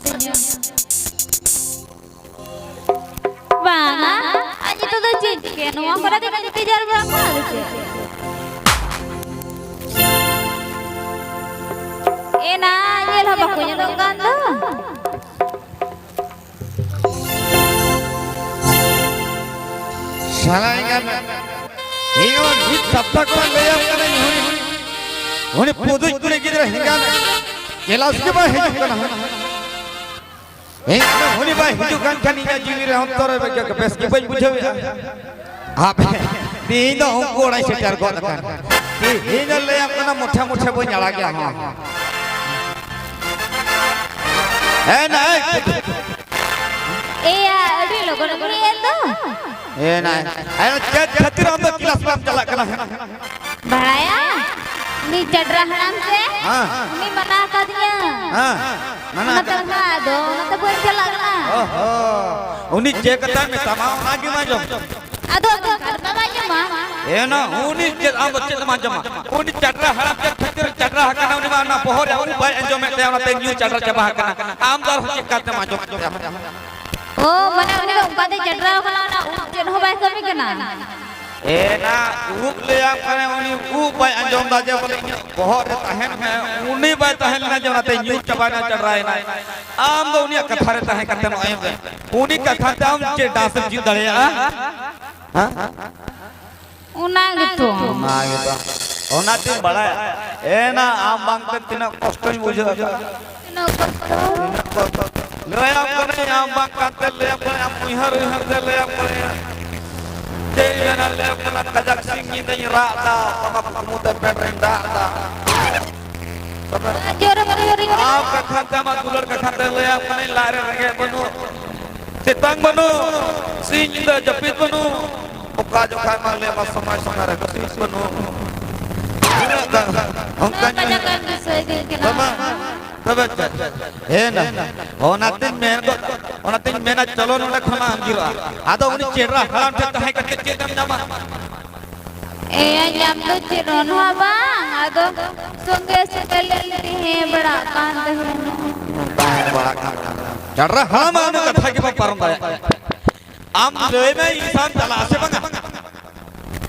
katanya. Banga, aja tuh cincin, uang pada tinggal dikejar berapa aja. Enak, ya lah bakunya dong tante. salah ingat. Iyo, di sabta ko layam ka na yun. Huni puduj ko na gidra hingan. Kelas ke ba hiju ka na. Hingan huni ba hiju kan kaniya jini re hum tore ba ke bes ki baj bujhawe. Aap di do hum ko na setar ko na kan. Di hingan layam ka na motha motha bo nyala gya ha. Na Iya, aduh lo kau nak itu. na ayo khatir hum to kelas ram chala kana. Bahaya. Ni cedera haram se. Ni mana katanya? Mana Nata do, nata buat jalan lah. Uni je kata me tamau lagi majom. Aduh, karena macam mah. Na uni je am bacche majom. Uni cedera haram je khatir cedera kana uni mana pohor uni bai anjom me te ona te new cedera cebah kana. Am dar hoche kata majom. Oh, mana dong kata cedera kalau nak ujian hobai kami kena. Na up le am kana uni bai anjom da je bole pohor tahen me uni bai tahen na je ona te new cebah na cedera na. Am do uni katha re tahen kata no ayam. Uni katha te am je dasam ji dale Unang gitu. Nah gitu. Ona tin bada na am bang te tina kosto ni bujha. Layam kone am bang kate layam kone am muhar de layam kone. Jena layam kone kajak singi de ra da sama kamu te perenda da. Jor. Am ka khata ma dulur ka khata layam kone lare rage banu. Sitang banu singi de japit banu. Oka jo khai ma le ma samay samare kasis banu. Kajakan sesuai kena. Na onatin mena chalo nona khana angira ado uni chedra halam te tahe ka chedam nama jam tu ciron huआ bang, aduh sungai sekali he bड़ा कांद है. bada kan chedra halam anu katha ki param daya am loe me insan chala ase banga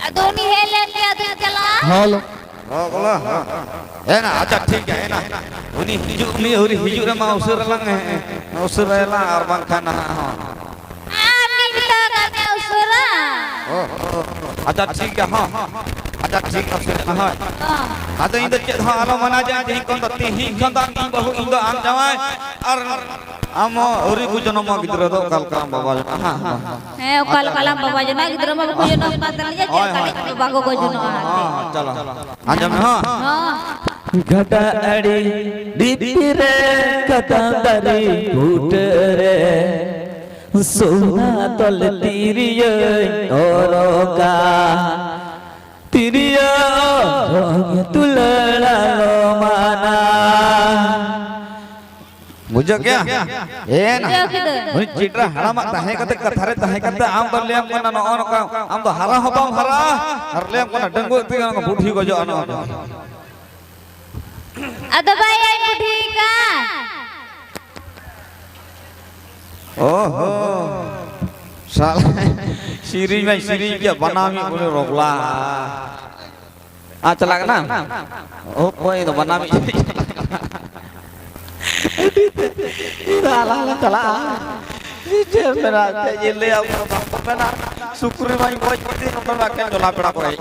Aduh ni he लेके aduh चला. hello bola na acha ठीक है ना uni hiju re ma usur lang usur la ar bang khana Ani kita katanya usura. अच्छा ठीक है हाँ अच्छा ठीक है हाँ ada indah cek halam mana aja jadi kontak tinggi kontak tinggi bahu indah am jawai ar amo ori kujono ma gitu do kal kalam baba Kalam bawa jena gitu rumah bawa jena patalnya kali bago go jena. चलो अंजम हाँ घटा अड़ी दीपरे कदंदरी फूट रे सोना तल तीरिय औरों तीरिय तुलड़ा माना मुझे क्या ना मुझे चिट्रा हरा मत ताहे कते कथारे ताहे कते आम तो ले हम ना नो का आम तो हरा हो बाम हरा हर ले हम ना डंगो ती का बुढ़ी को जो अनो Aduh bayar budi ka. ओहो साला सीरी में सीरी क्या बनामी बोले रोकला चला ना ओ कोई तो बनामी साला चला जे मेरा ये ले आओ ना शुक्र भाई कोई पति नंबर वाक्य जोला पड़ा कोई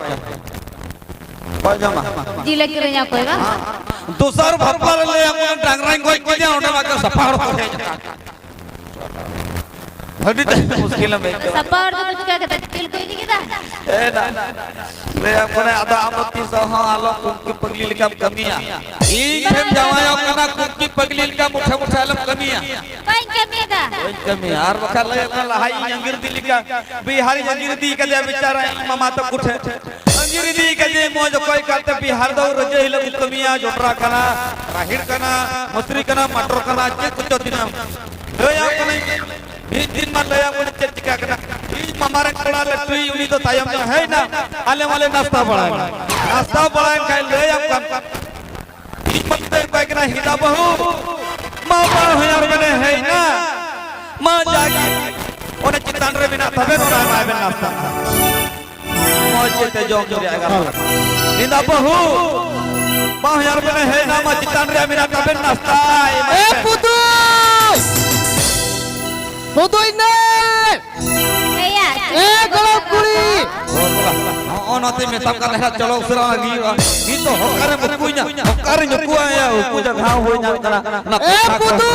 कोई जमा Jila kiranya koi bang. दूसर भरपर ले हम डांगराई कोई के दिया उठे वाक्य सफाड़ को है हडी मुश्किल में Sapar tu kuch kya kata til koi नहीं kita. ना ले अपने आधा आमती सहा आलो कुकी पगली का कमिया ई हम जवाया कना कुकी पगली का मुठा मुठा लम कमिया Koi kami ka. कमी यार वखा ले अपना लहाई अंगीर दिल का बिहारी अंगीर दी के दे बेचारा मामा तो कुछ अंगीर दी के दे मौज कोई करते बिहार दो रजे हिल कमिया जोटरा कना राहिर कना मसरी कना मटर कना जे कुछ दिन ले या कने दिन मान ले या कोने चिका कना ई मामारे कड़ा ले तुई उनी तो तायम है ना आले वाले नाश्ता बढ़ाए खाए ले या कम ई मत पे कना हिदा बहु ma bahayar bene heina ma jagi one citan re bina thabe ora ma ben nasta moj te jom jori agar inda bahu bahayar bene heina ma citan re bina thabe nasta putu putu ini kalau kuri nanti metam kan lehat colok serang lagi itu hokar bukunya hokar nyukua ya buku jangan hunya nak putu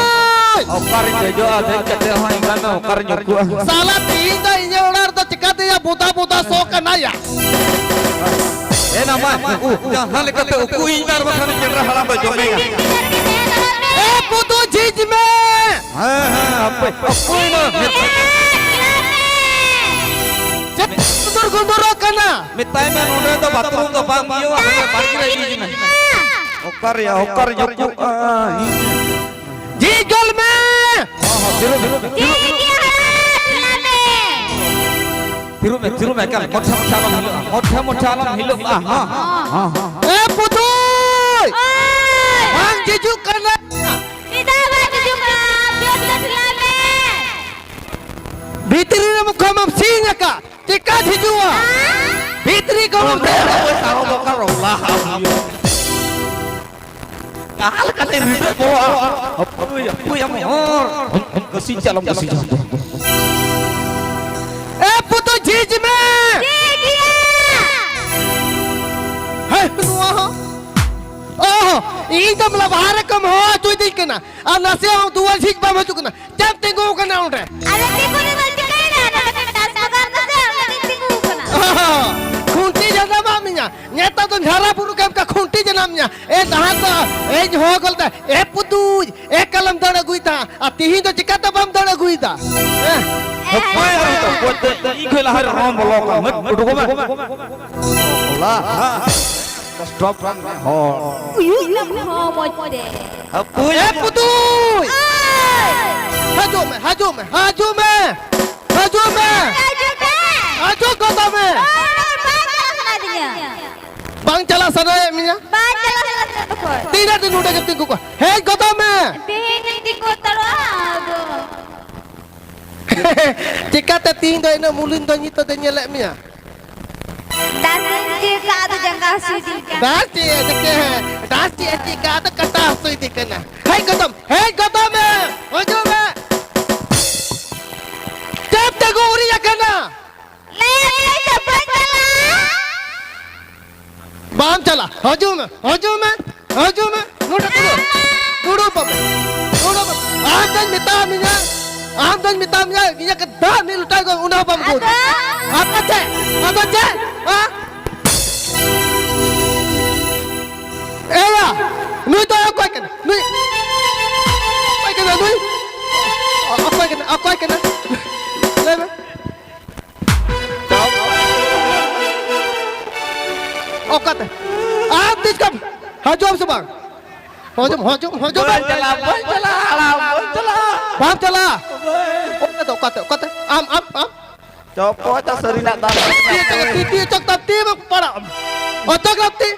hokar jejo ada kete hang kan hokar nyukua salah tinggal ini orang tu cekat dia buta sok kena ya nama jangan lekate uku indar bahkan jendra halam bajome putu jijme apa aku ini gundur kana mitai men udah to bathroom to bang iyo parkir ini men hokar ya hokar nyuku jigol me biru me kan mocha alam hiluk putu bang jiju kana Bitri na mukha mamsinya ka tika jijua Bitri ko mamsinya tahu bakar Allah kahal kan ini aku yang mohor kasih jalan putu jijme hai एकदम लबार कम हो तू देख ना आ नसे हम दुआर ठीक बा मचुक ना जब ते गो कना उठे अरे देखो ने गलती करे ना टास्क पकड़ दे हमने देखो कना खूंटी जना मामिया नेता तो झारा पुरु काम का खूंटी जना मिया ए दहा तो ए हो गलता ए पुतू ए कलम दड़ गुईता आ तिही तो चिकाता बम दड़ गुईता Hopai hari tu, buat ikut lahir ram bolong, udah kau mah. Allah, stop kan? Oh, Uyuh mau mode. apa ए पुतू हाजो में हाजो कदम में bang cala sana ya minya tidak di nuda ketik ko hey kota me jika te ting do ina mulin do nyito de nyelek minya dasi jika te kata sui dikena hey kota me hajo me tep te go uri yakana bam chala hajo me nuda pame amdan mitamnya ini ke dah ni lutai ko una pam ko apa ce ha ya nui to aku kan nui aku kan lebe okat tis kam hajom sebang hajom bam chala kata am Copo tak sering nak tahu. Dia cak tati mak param. Otak tati.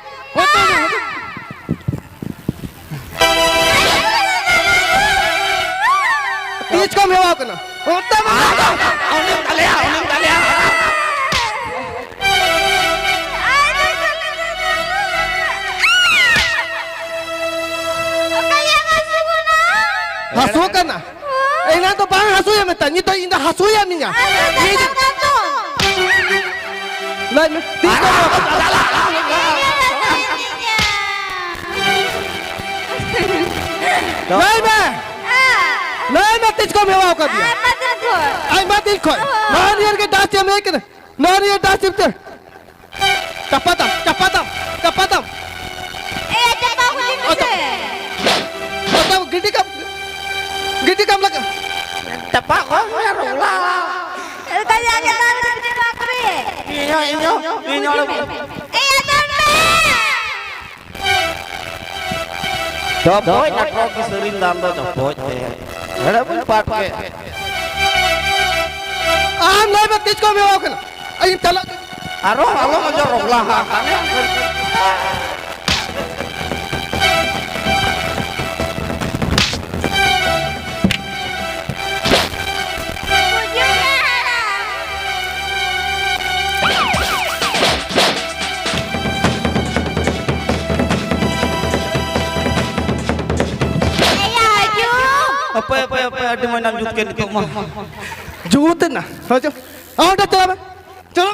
Tis kam hewa kana. Otak mak. Onim talia. Hasu kana. Ina to bang hasu ya meta. Ni to inda hasu ya minya. Lai me. Tis kam hewa kana. Lai me tis kam hewa kana. Ai mati khoi. Narier ke das jam ek. Narier das jam ter. Capatam. Otak gidi kam laka. Tepak kok ya rula. Inyo lagi. Copoy nak roki sering dando copoy. Ada pun pakai. Lai me tis kam hewa kana. Ai talak. Aro aja rula kan. apa ada mana jutkan itu mah. जुत ना हो जो आओ डा चलो चलो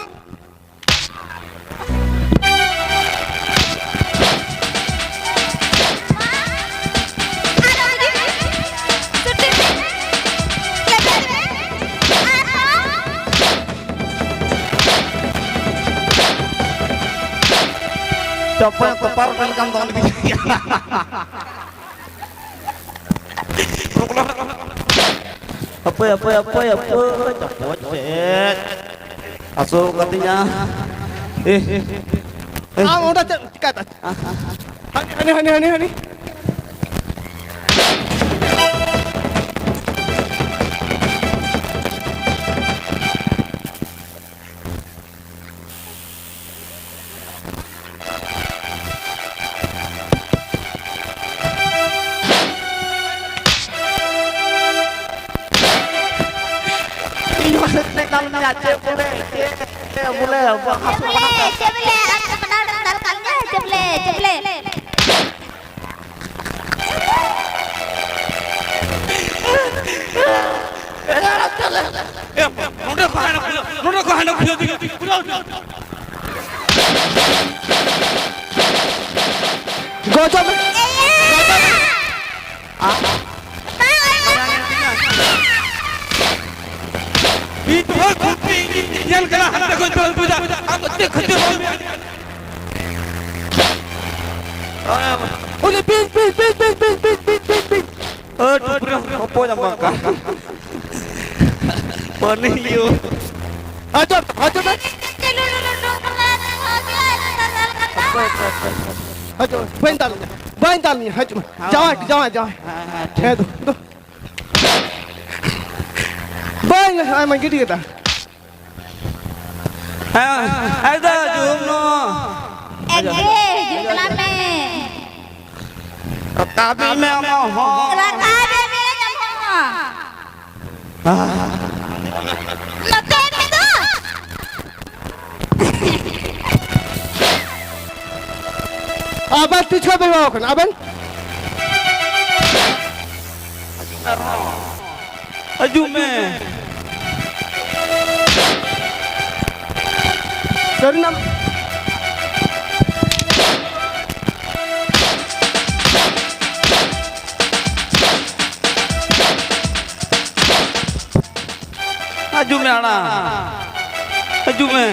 Coba kepar welcome tahun ini. Apa cepet asal katanya आओ डा कता Honey Nona kau hendak punya tiga. गजब Itu aku yang kena hantar kau jual puja. Aku tak kerja. उन्हें piece Aduh, apa yang makan? Panik you. आजो बैंताल नहीं हज जाओ है दो बैंग आई मैं गिटी था Ada jumno. Tapi memang Abang tujuh berapa kan abang? Ajume. Dari nam. Ajume ana. Ajume.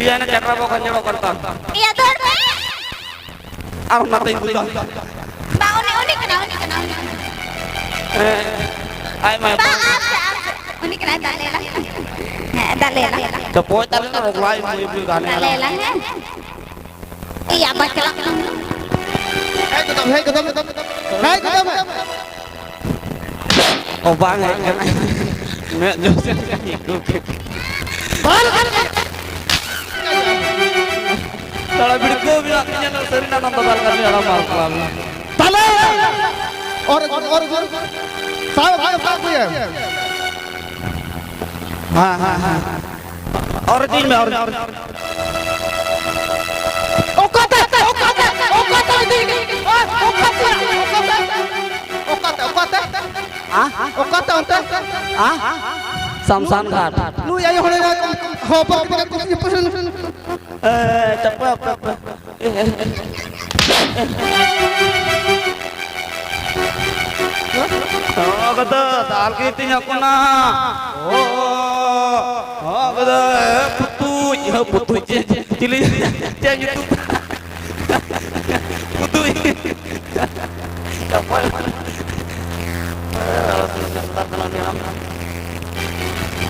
Iya nak cakap apa kan jawab kata. Iya tuh. Aku nanti ikut. Bang unik kenal. Ay may. Bang unik kenal dalela. Cepat tadi nak mulai ibu kan. Dalela ya. Iya baca. Hai ketemu. Oh banget. Nek Joseph ikut. Kalau berikut bilang nyala serina nonton kami alam malam. Tale. Or. Sahabat ya. Origin me origin. Okata onta. Samsan Ghat. Lu ya hore hopa kita pesan. Cepat. Oh kata dal kitinya kena. Oh kata putu cili yang itu. Putu.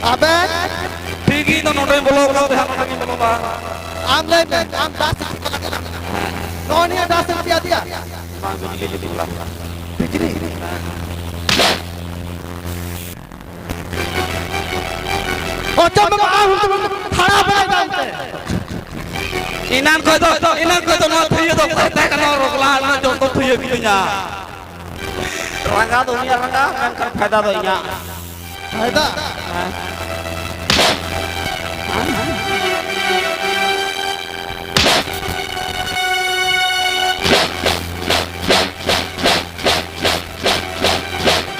Abang, Tinggi tu nonton bola kau dah nonton bola. am le am das. Kau ni das dia. Oh coba kau khara bana जानते. Inan kau tu nak tuju tu kita kan orang lain nak contoh tuju gitunya. Rangga tu ni rangga kan faedah tu inya. Ada.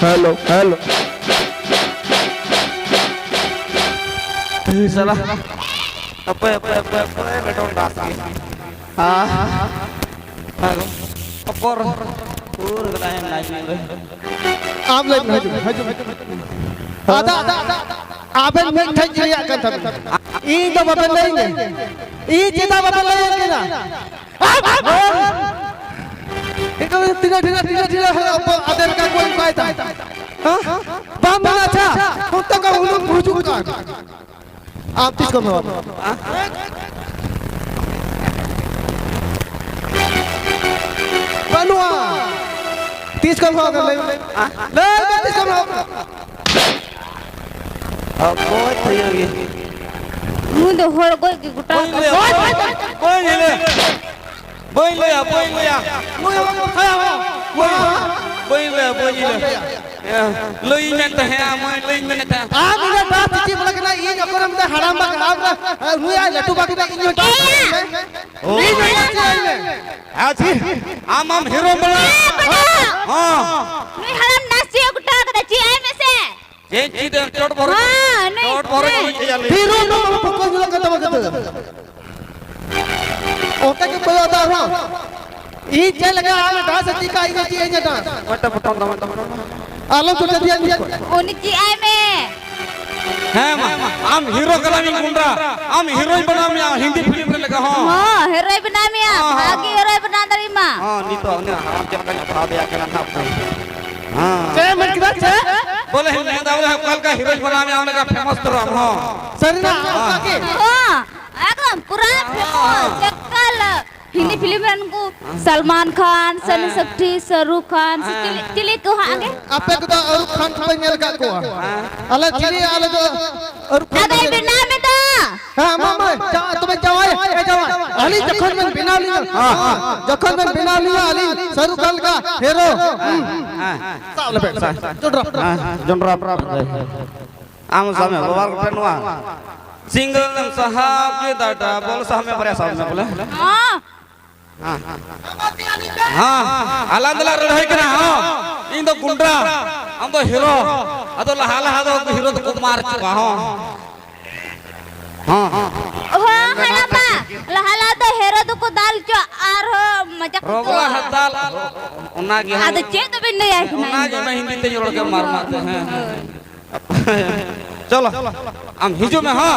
Hello hello salah apa betul dasar opor katanya lagi आप ले हजू आधा आबेन में ठग लिया कर तब ई तो बबन लेंगे ई चिता बबन लेंगे ना एक ढीला अदर का कोई काय था हां बाम बना था कुत्ता का उलू भुजू का आप किसको में बनुआ 30 कम हो गए ले 30 कम हो अब कोई थी लगी मुंडे होड़ कोई की गुटा कोई नहीं ले बोल ले लई में तो है मैं लई में था आ मेरा बाप जी बोला कि ना ये जो करम ते हराम बा आप रुया लट्टू बाकी ना इन ओ आज आम हीरो बना हां नहीं हराम नासी गुटा के ची आई में से ये चीज चोट भर हीरो नो पको जो का तब ओके के बोला था हां ई जे लगा आम डांस ती का ई जी ए डांस मट आलम तो दिया ओनी ची आई में है आम हीरो कलामी गुंडा आम हीरो बना में हिंदी फिल्म में लगा हां हीरो बना में भागी हीरो बना दरी मां हां नी तो ने हराम के का अपराध या के ना हां के मन की बात है बोले हिंदी दावले कल का हीरो बना में आने का फेमस तो हां सर ना के हां एकदम पूरा फेमस कल हिंदी फिल्म में उनको सलमान खान सनी सक्टी शाहरुख खान चिली को आगे आपे को और खान पे नेल का को अल चिली अल तो और अरे बिना में तो हां मामा तुम्हें जवाई ए जवाई अली जखन में बिना लिया हां जखन में बिना लिया अली शाहरुख खान का हीरो साल बैठ जोनरा आम सामे बाबा पेनवा सिंगल साहब के दादा बोल साहब में बड़े साहब में बोले हां हां आलंदला रहे के ना हां इन तो गुंडा हम तो हीरो अदो लहाला हादो हीरो तो मार चुका हां हां हनामा लहाला तो हीरो तो को दाल चो आर मजाक रोगला हताल उना के आद चे तो भी नहीं है उना के में हिंदी ते जोड़ के मार मारते हैं चलो हम हिजो में हां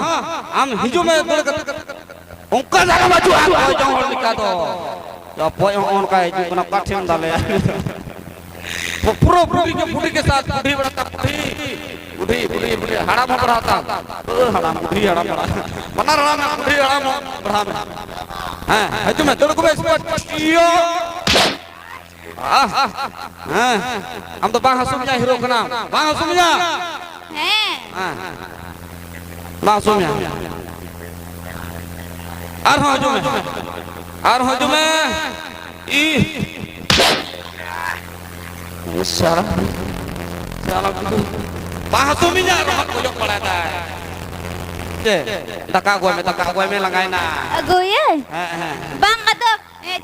हम हिजो में उनका जगह बाजू आ जाओ और निका दो या पोय ऑन का है जो बना कठिन डाले वो पूरा बुढ़ी के साथ बुढ़ी बड़ा बुढ़ी हड़ा में बढ़ाता हड़ा बुढ़ी हड़ा बना रहा मैं बुढ़ी हड़ा में बढ़ा में हैं जो मैं तेरे को इस पर कियो हां हम तो बांग सुन जा हीरो का नाम बांग सुन जा हैं हां बांग सुन जा आर हो जो मैं ई सारा बाहसु में जा रहा को जो पड़ा था के तका गोय में लगाई ना अगो ये bang ada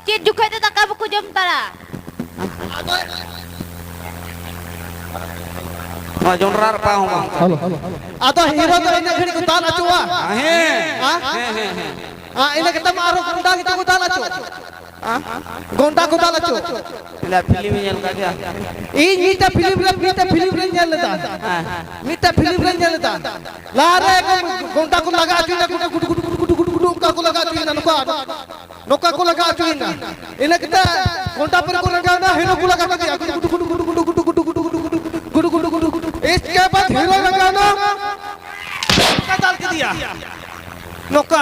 cit juga itu tak kamu kujum tara हां जोनरार पाऊं हेलो आ तो हीरो तो इन घड़ी को ताल अचुआ हे हां इन कता मारो गुंडा के को ताल अचु गोंडा को ताल अचु इला फिल्म नेल का दिया ई मीटा फिल्म नेल दा मीटा फिल्म नेल दा लारे गोंडा को लगा अचु ना गुड गुड को लगा अचु ना नोका को लगा अचु ना इन कता गोंडा पर को लगा ना हीरो को लगा दिया गुड इसके बाद हीरो लगाना नौका डाल के दिया नौका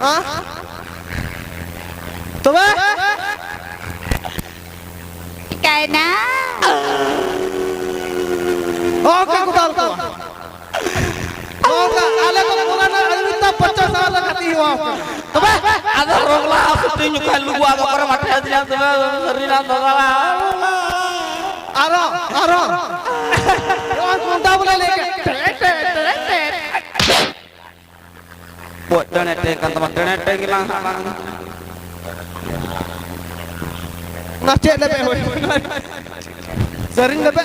हाँ तो वह karena ओके को डाल को ओके आले को पुराना अल्विता 50 साल खाती हुआ तो वह ada rongla putih nyukai lu gua agak orang mati aja sering nonton आरो कौन सा बोला लेके tene te kan teman tene gilang Nah cek lebe sering lebe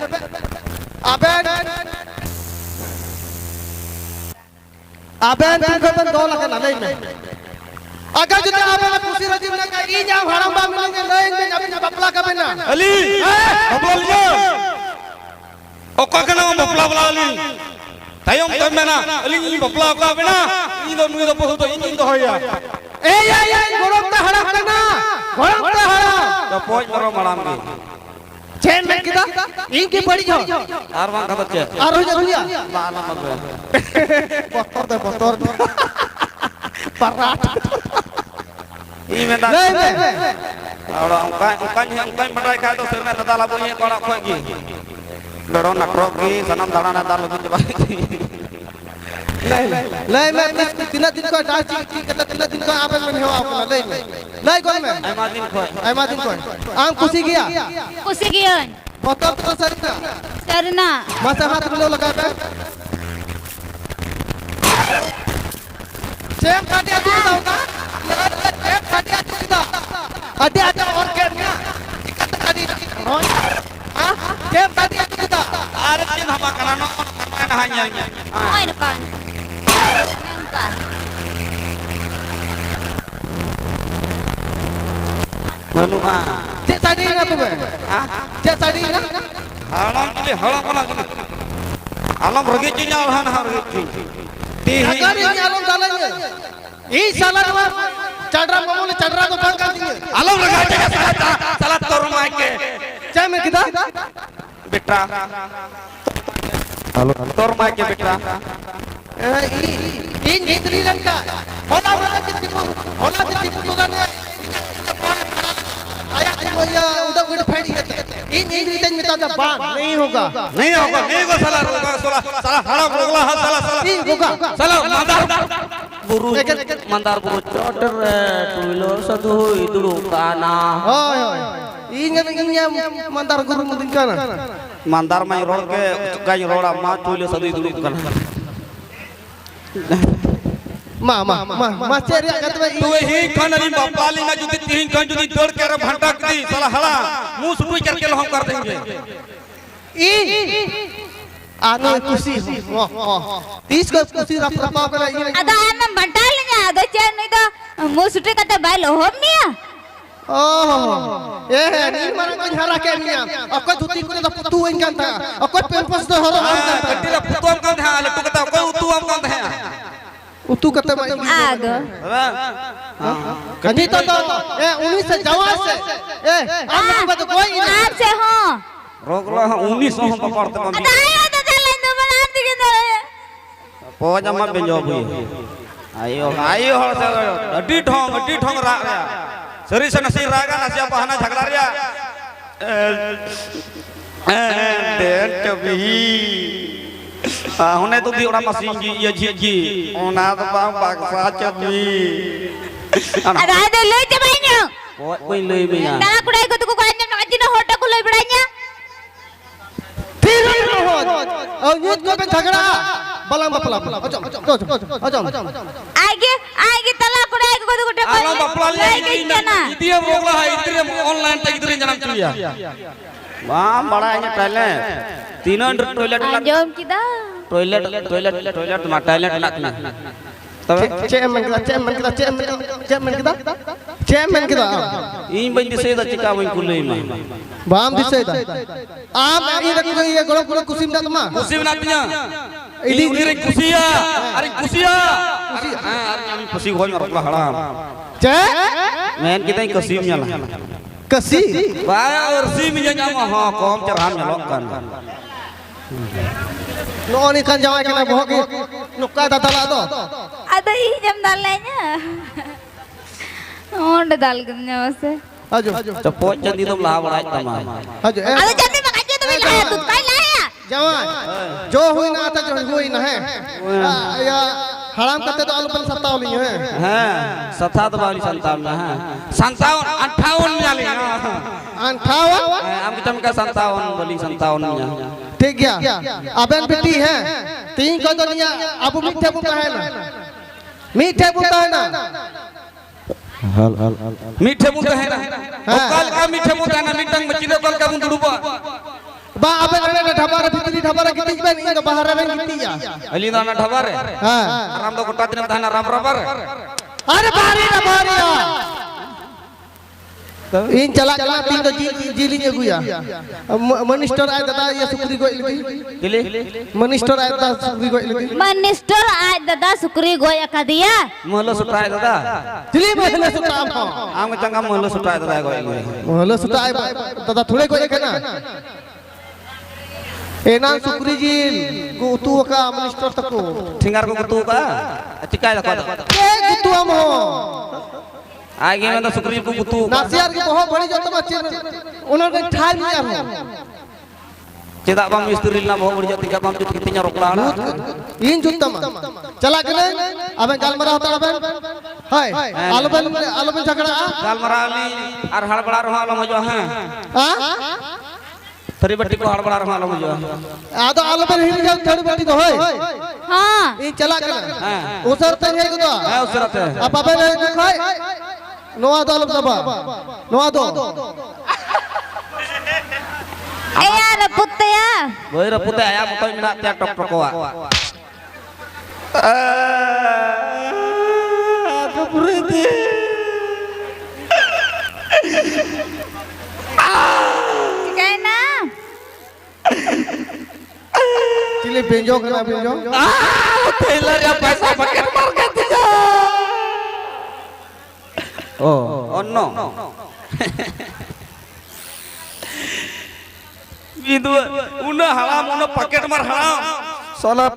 aben tinggal ben dol akan alai me agar jadi aben kursi rajin nak ini yang haram ba milenga lain ben abin bapla ka bena ali baplanya okka kana bapla ali tayong temena ali ni bapla ka bena ni do poho to ini do hoya gorong ta haram kana gorong ta haram to poj maro malam ki चैन में किदा इनकी पड़ी हो ar bang kata che और हो जा bala magwe बतर parat i menda नहीं ora ungkai mandai ka to serna tata labunya korak khoi gi doro nakrok gi sanam dana dar lagi coba नहीं मैं तीन दिन को डांस की कहता तीन दिन को आप में हो अपना नहीं कौन में ai madin ko आम खुशी गया Kusigiyon. बतर तो सरना Sarina. मसा हाथ में लगा पे सेम काटिया तू दाओ ना सेम काटिया तू दा अड्डे अड्डे और के ना इकत काटी रोज हां सेम काटिया तू दा are tin hama kana no kana hanya Ay, nakan. Nangkan. lalu जे साड़ी ना तुम्हें जे साड़ी ना halam kana alam ragi cinya alhan har ragi ti अगर ये आलम डालेंगे ई साला ना चढ़रा मामूले चढ़रा तो बंद कर देंगे alam ragi salat tor mai ke चाय में किदा बेटा halo tor mai ke बेटा ई नींदरी लंका होला जितनी तो गाने आया ये उधर उधर फैली है ई नींदरी तन में तो बात नहीं होगा नहीं होगा salah haram rogla salah नहीं होगा salah mandar buru choder tulo satu idulu kana ओए ओए ई मंदार गुरु मुदिन kana mandar mai rod ke gai roda ma tulo satu idulu kana मा चेरिया कहते तो ही खानरी बापाली ना जुदी तीन खान जुदी दौड़ के भंटा दी साला हला मुंह सुटुई करके हम कर देंगे ई आने खुशी तीस को खुशी रपाव कर Ada anak bantalnya, ada cen itu mau sudah kata bayi lohom nih ya. ओह ए नी मारा को हरा के मिया अको धुती को तो पुतु इन कांता अको पेंपस तो हरो गड्डी ला पुतुम कांत है लट्टू कता कोई उतुम कांत है उतु कते मा Aga. कनी तो ए 19 से जवान से ए आप तो कोई Maaf sih ho. रोकला 19 हम पकड़ते कम Ada ayo ada jalan tuh malam tiga ya. पोजा मत बेंजो बुई आयो हल से अड्डी ठोंग रा सरी से नसी रागा नसी apa hana झगड़ा रिया डेट भी हुने तो दी ओड़ा मशीन जी ये जी ओना तो बांग Baksa chubby Ada ada lu cobainnya. कोई लई बिया Nah aku dah ikut aku kanya nak aja nah hotel aku lebih beranya. फिर हो और यूथ को पे झगड़ा बलम बपला अचम Agi telah aku dah ikut aku dah. alam bapla ini dia roga hai itre online tag itre janam chuya wah bada ini toilet तीनों toilet Anjom kita. Toilet मा toilet लातना तब चेयरमैन किदा इन बंदी से चिका वही कुलई मा बाम दिसे दा आम ई रखो ये गोलो गोलो कुसिम दा तमा कुसी बनातिया इदी रे कुसिया अरे कुसिया हां अरे कुसी होय रखला हड़ा चे मेन kita कुसी nyala कसी baa ursi mi nyama ha kom cerham nyalok kan नो नि kan jawa kena bohong nuka datala do Ada jam dalanya. Oh udah dal kerja masa. आजो cepot jadi tuh lah bada tama आजो Ada jadi makanya tuh wilayah tuh kai lah ya. जवान जो हुई ना था जो हुई ना है या हराम करते तो आलू पल सत्ता होली है हां सतात वाली संतान में हां 57 nyali 58 am kita ka 57 beli 57 nya ठीक गया अबेन बेटी है तीन को दुनिया अब मिथ्या बुका है ना मीठे बुता है ना मीठे मुंह है ना कल का मीठे मुंह है ना मीठंग मचिदो कल का मुंह दुड़ुबा बा अबे ने ढबारा भितरी ढबारा गिटी बन इन बाहर में गिटी या अली ना ढबारे हां आराम दो कोटा दिन थाना राम रबर अरे बारी ना बारिया इन चला चला तीन तो जीली ने गुया मिनिस्टर आए दादा ये सुकरी गोई लगी दिले मिनिस्टर आए दादा सुकरी गोई लगी मिनिस्टर आज दादा सुकरी गोय अकादिया महलो सुटाए दादा दिली महलो सुटाम आम चंगा महलो सुटाए दादा गोई महलो सुटाए दादा थोड़े गोई के ना एना सुकरी जी गुतु का मिनिस्टर तको ठिंगार को गुतु का चिकाय लगा के गुतु हम हो आगे में तो सुकरी को गुतु नासियार की बहुत बड़ी जो तमा उन्होंने ठाई लिया हो चेदा बम मिस्त्री ना बहुत बड़ी जाति का बम जुत कितनी रोकड़ा इन जुतम चला के अबे गालमरा होता अबे हाय आलबन झगड़ा गालमरा अली और हड़बड़ा रहा आलम जो है हां थरी बट्टी को हड़बड़ा रहा आलम जो आ तो आलबन ही जा थरी बट्टी तो होय हां इन चला के उसर तन है को तो है उसर ते अब अबे देखो नोआ दो आलम दबा नोआ दो ए यार पुत्तया बोई रे पुते आया मुतो मिना त्या टक टकवा तो पूरे दे कहना चिले बेंजो करना बेंजो टेलर या पैसा पकड़ मार के दिया ओ नो Itu, una halam, una paket mar halam. Soalnya